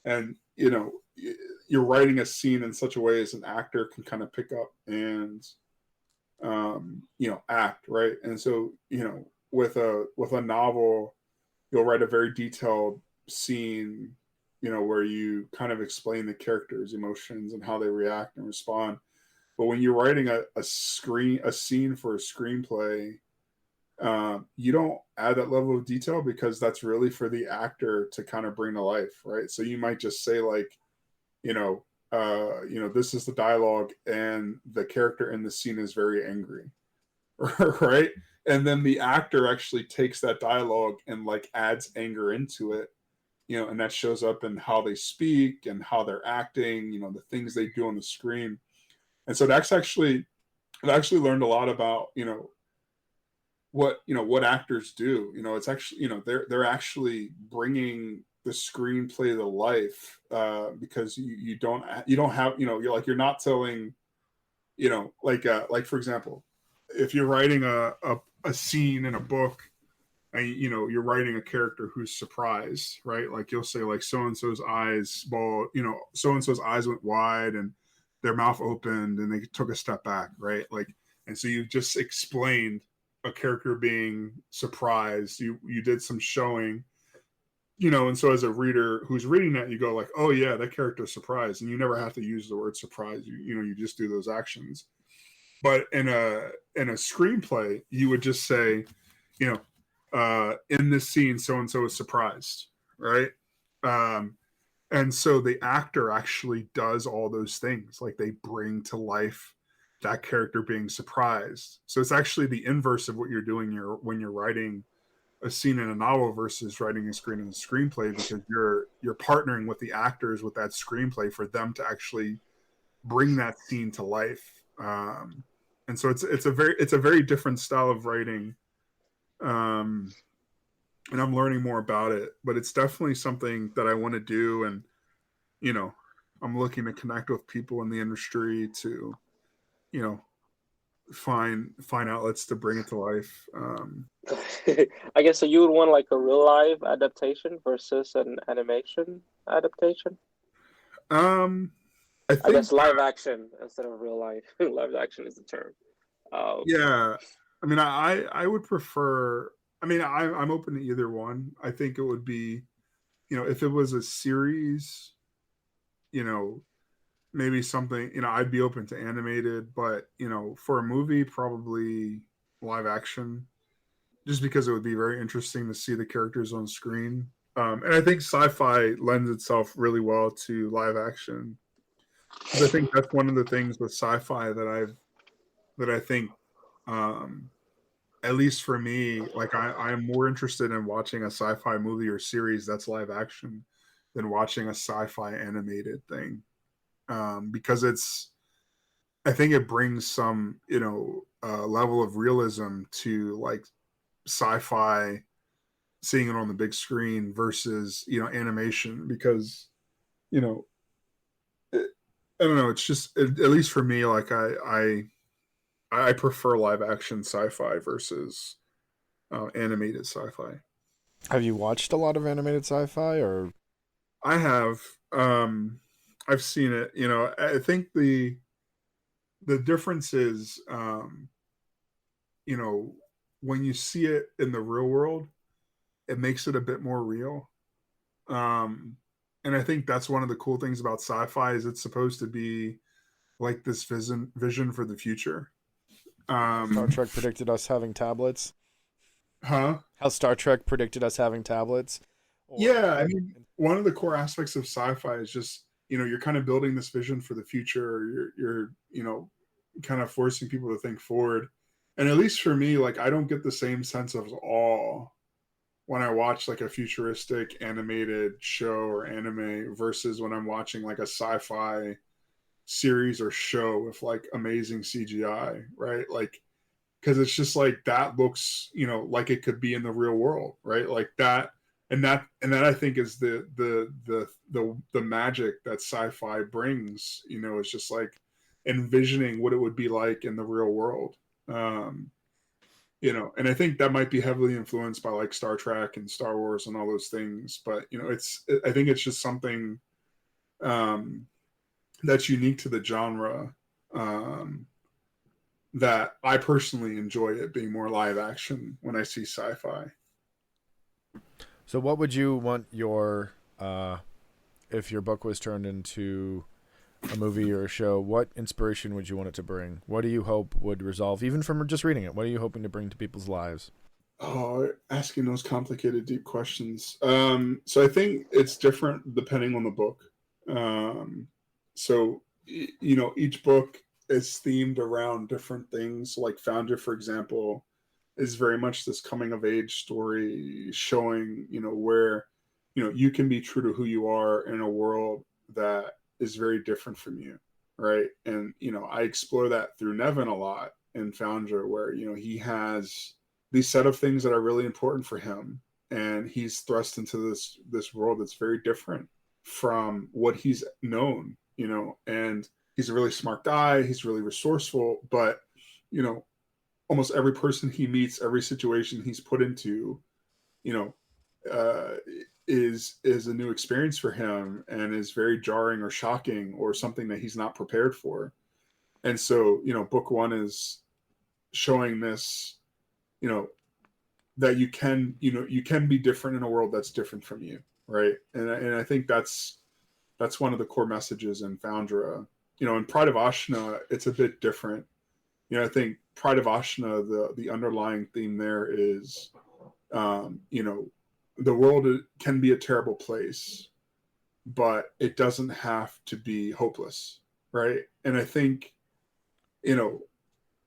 and you're writing a scene in such a way as an actor can kind of pick up and act, right. And so with a novel, you'll write a very detailed scene, where you kind of explain the characters' emotions and how they react and respond. But when you're writing a scene for a screenplay, you don't add that level of detail because that's really for the actor to kind of bring to life, right? So you might just say like, this is the dialogue and the character in the scene is very angry, right? And then the actor actually takes that dialogue and like adds anger into it, and that shows up in how they speak and how they're acting, the things they do on the screen. And so I've actually learned a lot about, what actors do. It's actually, they're actually bringing the screenplay to life, because you don't have, you're not telling, like for example, if you're writing a scene in a book and you're writing a character who's surprised, right? Like you'll say like so and so's eyes went wide and their mouth opened and they took a step back, right? Like, and so you just explained a character being surprised. You did some showing, and so as a reader who's reading that, you go like, oh yeah, that character's surprised, and you never have to use the word surprise. You just do those actions. But in a screenplay, you would just say, in this scene, so and so is surprised, right? And so the actor actually does all those things, like they bring to life that character being surprised. So it's actually the inverse of what you're doing when you're writing a scene in a novel versus writing a screen in a screenplay, because you're partnering with the actors with that screenplay for them to actually bring that scene to life. And so it's a very different style of writing. And I'm learning more about it, but it's definitely something that I want to do. And, I'm looking to connect with people in the industry to, find outlets to bring it to life. I guess so. You would want like a real life adaptation versus an animation adaptation. I guess live action instead of real life. Live action is the term. Yeah, I mean, I would prefer. I mean, I'm open to either one. I think it would be, if it was a series, maybe something, I'd be open to animated, but for a movie, probably live action, just because it would be very interesting to see the characters on screen. And I think sci-fi lends itself really well to live action. Because I think that's one of the things with sci-fi that I think, at least for me, like I'm more interested in watching a sci-fi movie or series that's live action than watching a sci-fi animated thing, because I think it brings some, level of realism to like sci-fi, seeing it on the big screen versus, animation, because, you know, I don't know. It's just, at least for me, like I prefer live action sci-fi versus animated sci-fi. Have you watched a lot of animated sci-fi, or I have, I've seen it. I think the difference is, you know, when you see it in the real world, it makes it a bit more real. Um, and I think that's one of the cool things about sci-fi is it's supposed to be like this vision for the future. Star Trek predicted us having tablets? Huh? How Star Trek predicted us having tablets? Yeah, I mean, one of the core aspects of sci-fi is just, you're kind of building this vision for the future. You're kind of forcing people to think forward. And at least for me, like I don't get the same sense of awe when I watch like a futuristic animated show or anime versus when I'm watching like a sci-fi series or show with like amazing CGI, right? Like, because it's just like that looks, like it could be in the real world, right? Like that, and that I think is the magic that sci-fi brings. It's just like envisioning what it would be like in the real world. Um, and I think that might be heavily influenced by like Star Trek and Star Wars and all those things. But I think it's just something um, that's unique to the genre, that I personally enjoy it being more live action when I see sci-fi. So what would you want your if your book was turned into a movie or a show, what inspiration would you want it to bring? What do you hope would resolve, even from just reading it? What are you hoping to bring to people's lives? Oh, asking those complicated, deep questions. So I think it's different depending on the book. So each book is themed around different things. Like Foundra, for example, is very much this coming of age story showing, where, you can be true to who you are in a world that is very different from you. Right. And, I explore that through Nevin a lot in Foundra, where, he has these set of things that are really important for him. And he's thrust into this world that's very different from what he's known, and he's a really smart guy. He's really resourceful, but, almost every person he meets, every situation he's put into, you know, uh, is a new experience for him and is very jarring or shocking or something that he's not prepared for. And so, book one is showing this, you know, that you can be different in a world that's different from you, right? And I think that's one of the core messages in Foundra. In Pride of Ashna, it's a bit different. I think Pride of Ashna, the underlying theme there is, the world can be a terrible place, but it doesn't have to be hopeless, right? And I think,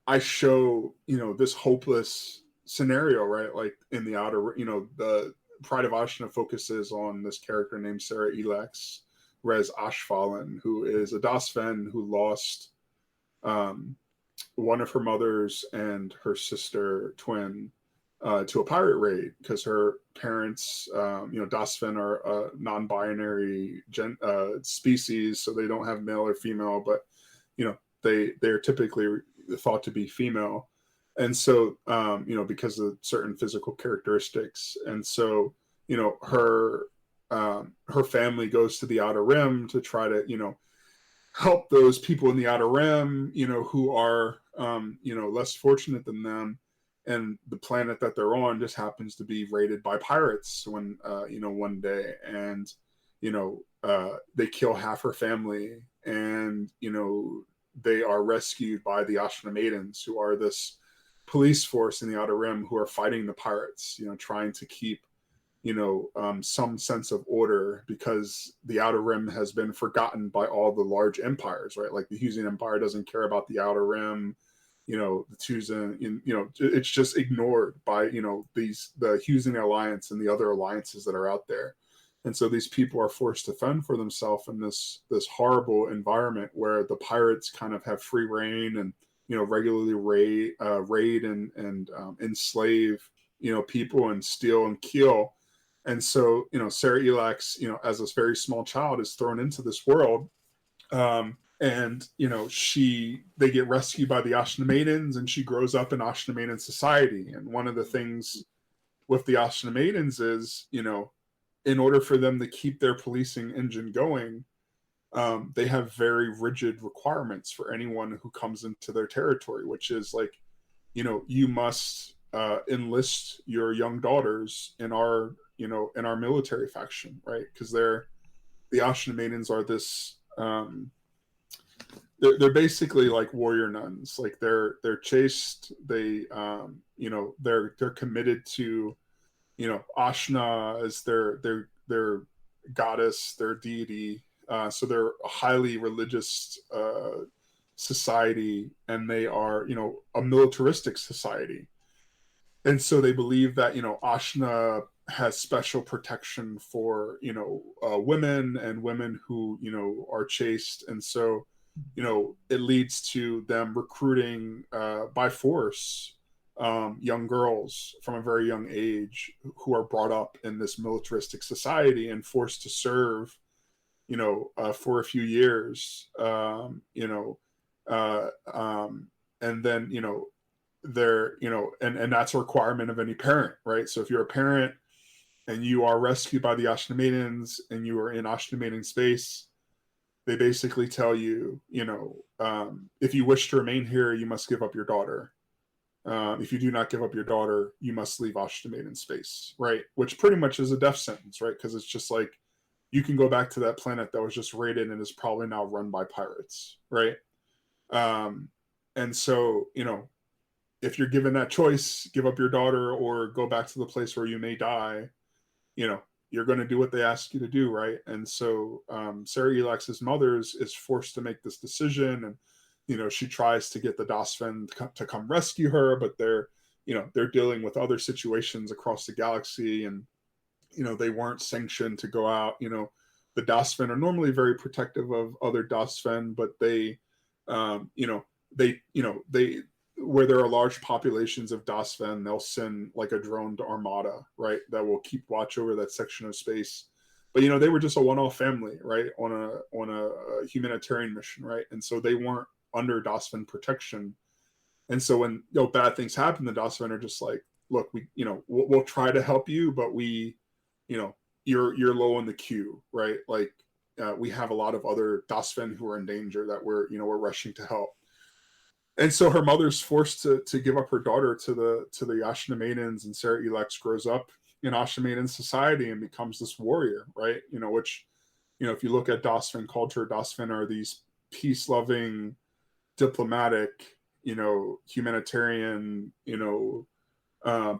I show, this hopeless scenario, right? Like in the outer, the Pride of Ashna focuses on this character named Serah Elax, Rez Ashfallen, who is a Dasfen who lost one of her mothers and her sister twin to a pirate raid because her parents, Dasfen are a non-binary species, so they don't have male or female, but they're typically thought to be female, and so because of certain physical characteristics, and so her family goes to the Outer Rim to try to help those people in the Outer Rim, who are less fortunate than them, and the planet that they're on just happens to be raided by pirates when one day, and they kill half her family, and they are rescued by the Ashna Maidens, who are this police force in the Outer Rim who are fighting the pirates, trying to keep some sense of order, because the Outer Rim has been forgotten by all the large empires, right? Like the Husian Empire doesn't care about the Outer Rim, the Tuzan, it's just ignored by the Husian Alliance and the other alliances that are out there. And so these people are forced to fend for themselves in this horrible environment where the pirates kind of have free reign and, you know, regularly raid and enslave, you know, people and steal and kill. And so, you know, Serah Elax, you know, as this very small child, is thrown into this world. And, you know, they get rescued by the Ashna Maidens, and she grows up in Ashna Maiden society. And one of the things with the Ashna Maidens is, you know, in order for them to keep their policing engine going, they have very rigid requirements for anyone who comes into their territory, which is like, you know, you must enlist your young daughters in our, you know, in our military faction, right? Because the Ashna Maidens are this, they're basically like warrior nuns. Like they're chaste. They, you know, they're committed to, you know, Ashna as their goddess, their deity. So they're a highly religious society, and they are, you know, a militaristic society. And so they believe that, you know, Ashna has special protection for, you know, women and women who, you know, are chaste. And so, you know, it leads to them recruiting by force young girls from a very young age who are brought up in this militaristic society and forced to serve, you know, for a few years, you know, and then, you know, they're, you know, and that's a requirement of any parent, right? So if you're a parent and you are rescued by the Ashna Maidens and you are in Ashna Maiden space, they basically tell you, you know, if you wish to remain here, you must give up your daughter. If you do not give up your daughter, you must leave Ashna Maiden space, right? Which pretty much is a death sentence, right? Because it's just like, you can go back to that planet that was just raided and is probably now run by pirates, right? And so, you know, if you're given that choice, give up your daughter or go back to the place where you may die, you know, you're going to do what they ask you to do, right? And so Serah Elax's mother is forced to make this decision, and, you know, she tries to get the Dasfen to come rescue her, but they're, you know, they're dealing with other situations across the galaxy, and, you know, they weren't sanctioned to go out. You know, the Dasfen are normally very protective of other Dasfen, but they, they where there are large populations of Dasfen, they'll send like a droned armada, right, that will keep watch over that section of space. But, you know, they were just a one-off family, right, on a humanitarian mission, right, and so they weren't under Dasfen protection. And so when, you know, bad things happen, the Dasfen are just like, look, we, you know, we'll try to help you, but we, you know, you're low in the queue, right? Like we have a lot of other Dasfen who are in danger that we're rushing to help. And so her mother's forced to give up her daughter to the Ashna Maidens, and Serah Elax grows up in Ashna Maiden society and becomes this warrior, right? You know, which, you know, if you look at Dasfen culture, Dasfen are these peace-loving, diplomatic, you know, humanitarian, you know,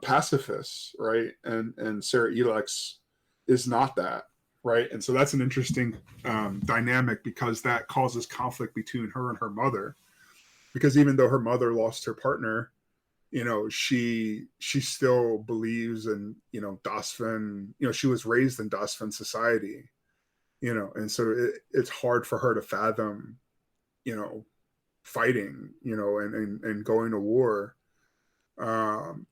pacifists, right? And Serah Elax is not that, right? And so that's an interesting dynamic, because that causes conflict between her and her mother. Because even though her mother lost her partner, you know, she still believes in, you know, Dasfen. You know, she was raised in Dasfen society, you know, and so it's hard for her to fathom, you know, fighting, you know, and going to war. And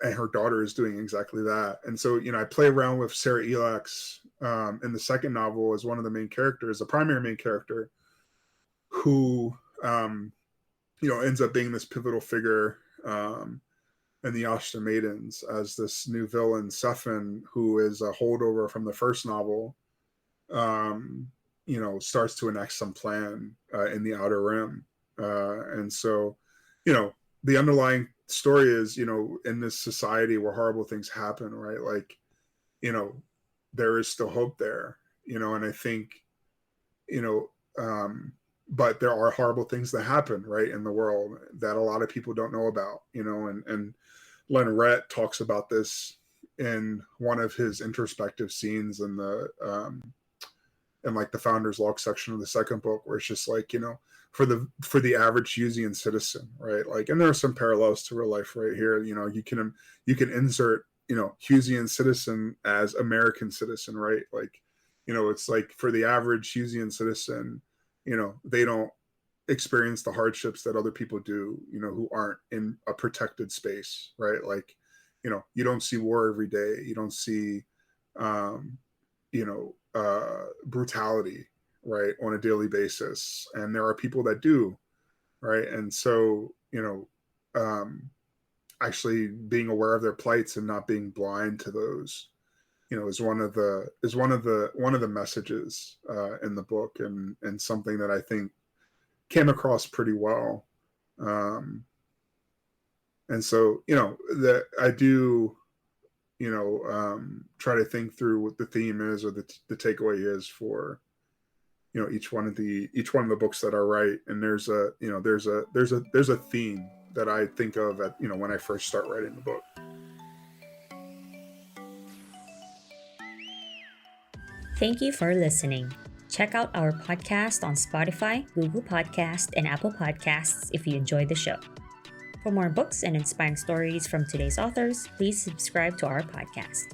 her daughter is doing exactly that. And so, you know, I play around with Serah Elax in the second novel as one of the main characters, the primary main character, who you know, ends up being this pivotal figure in the Ashna Maidens as this new villain, Sephan, who is a holdover from the first novel, you know, starts to enact some plan in the Outer Rim. And so, you know, the underlying story is, you know, in this society where horrible things happen, right? Like, you know, there is still hope there, you know, and I think, you know, but there are horrible things that happen, right, in the world that a lot of people don't know about, you know, and Len Rett talks about this in one of his introspective scenes in the in like the Founder's Log section of the second book, where it's just like, you know, for the average Yuzian citizen, right, like, and there are some parallels to real life right here. You know, you can insert Hughesian citizen as American citizen, right? Like, it's like for the average Hughesian citizen, they don't experience the hardships that other people do, who aren't in a protected space, right? Like, you don't see war every day. You don't see, brutality, right, on a daily basis. And there are people that do, right? And so, actually being aware of their plights and not being blind to those, is one of the messages in the book, and something that I think came across pretty well. And so, that I do, try to think through what the theme is, or the takeaway is for, each one of the books that I write. And there's a theme that I think of at, when I first start writing the book. Thank you for listening. Check out our podcast on Spotify, Google Podcast, and Apple Podcasts if you enjoyed the show. For more books and inspiring stories from today's authors, please subscribe to our podcast.